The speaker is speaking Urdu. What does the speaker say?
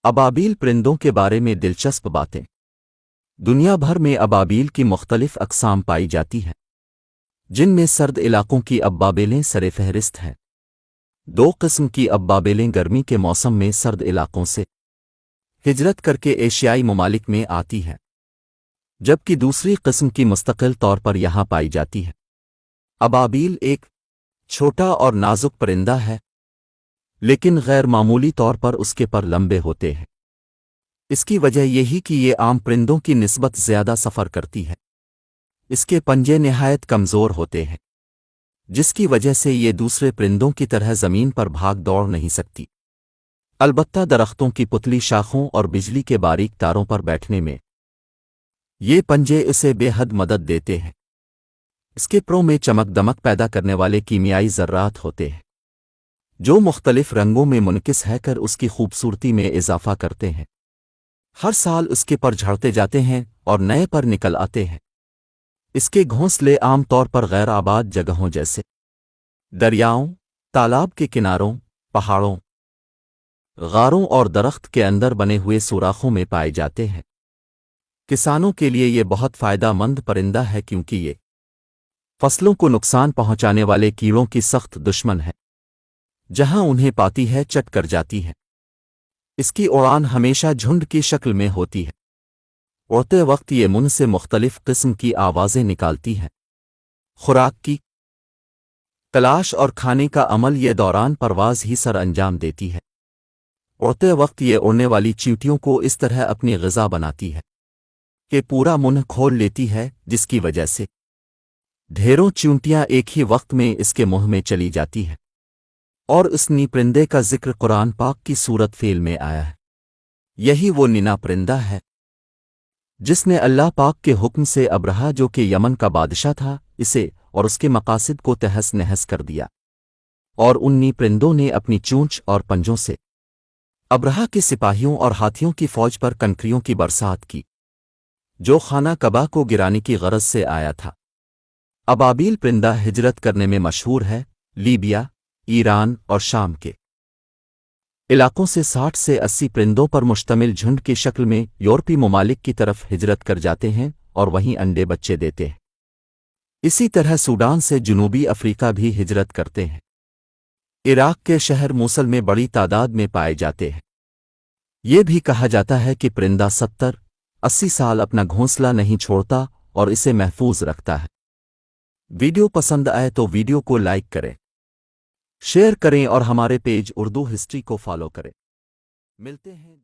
ابابیل پرندوں کے بارے میں دلچسپ باتیں۔ دنیا بھر میں ابابیل کی مختلف اقسام پائی جاتی ہیں، جن میں سرد علاقوں کی ابابیلیں سر فہرست ہیں۔ دو قسم کی ابابیلیں گرمی کے موسم میں سرد علاقوں سے ہجرت کر کے ایشیائی ممالک میں آتی ہیں، جبکہ دوسری قسم کی مستقل طور پر یہاں پائی جاتی ہے۔ ابابیل ایک چھوٹا اور نازک پرندہ ہے، لیکن غیر معمولی طور پر اس کے پر لمبے ہوتے ہیں۔ اس کی وجہ یہی کہ یہ عام پرندوں کی نسبت زیادہ سفر کرتی ہے۔ اس کے پنجے نہایت کمزور ہوتے ہیں، جس کی وجہ سے یہ دوسرے پرندوں کی طرح زمین پر بھاگ دوڑ نہیں سکتی۔ البتہ درختوں کی پتلی شاخوں اور بجلی کے باریک تاروں پر بیٹھنے میں یہ پنجے اسے بے حد مدد دیتے ہیں۔ اس کے پروں میں چمک دمک پیدا کرنے والے کیمیائی ذرات ہوتے ہیں، جو مختلف رنگوں میں منعکس ہے کر اس کی خوبصورتی میں اضافہ کرتے ہیں۔ ہر سال اس کے پر جھڑتے جاتے ہیں اور نئے پر نکل آتے ہیں۔ اس کے گھونسلے عام طور پر غیر آباد جگہوں جیسے دریاؤں، تالاب کے کناروں، پہاڑوں، غاروں اور درخت کے اندر بنے ہوئے سوراخوں میں پائے جاتے ہیں۔ کسانوں کے لیے یہ بہت فائدہ مند پرندہ ہے، کیونکہ یہ فصلوں کو نقصان پہنچانے والے کیڑوں کی سخت دشمن ہے۔ جہاں انہیں پاتی ہے چٹ کر جاتی ہے۔ اس کی اڑان ہمیشہ جھنڈ کی شکل میں ہوتی ہے۔ اڑتے وقت یہ منہ سے مختلف قسم کی آوازیں نکالتی ہے۔ خوراک کی تلاش اور کھانے کا عمل یہ دوران پرواز ہی سر انجام دیتی ہے۔ اڑتے وقت یہ اڑنے والی چیونٹیوں کو اس طرح اپنی غذا بناتی ہے کہ پورا منہ کھول لیتی ہے، جس کی وجہ سے ڈھیروں چیونٹیاں ایک ہی وقت میں اس کے منہ میں چلی جاتی ہے۔ اور اس نی پرندے کا ذکر قرآن پاک کی سورت فیل میں آیا ہے۔ یہی وہ نینا پرندہ ہے جس نے اللہ پاک کے حکم سے ابرہا، جو کہ یمن کا بادشاہ تھا، اسے اور اس کے مقاصد کو تہس نہس کر دیا، اور ان نی پرندوں نے اپنی چونچ اور پنجوں سے ابرہا کے سپاہیوں اور ہاتھیوں کی فوج پر کنکریوں کی برسات کی، جو خانہ کعبہ کو گرانے کی غرض سے آیا تھا۔ ابابیل پرندہ ہجرت کرنے میں مشہور ہے۔ لیبیا، ایران اور شام کے علاقوں سے 60 سے 80 پرندوں پر مشتمل جھنڈ کی شکل میں یورپی ممالک کی طرف ہجرت کر جاتے ہیں اور وہیں انڈے بچے دیتے ہیں۔ اسی طرح سوڈان سے جنوبی افریقہ بھی ہجرت کرتے ہیں۔ عراق کے شہر موصل میں بڑی تعداد میں پائے جاتے ہیں۔ یہ بھی کہا جاتا ہے کہ پرندہ 70-80 سال اپنا گھونسلہ نہیں چھوڑتا اور اسے محفوظ رکھتا ہے۔ ویڈیو پسند آئے تو ویڈیو کو لائک کریں، شیئر کریں اور ہمارے پیج اردو ہسٹری کو فالو کریں۔ ملتے ہیں۔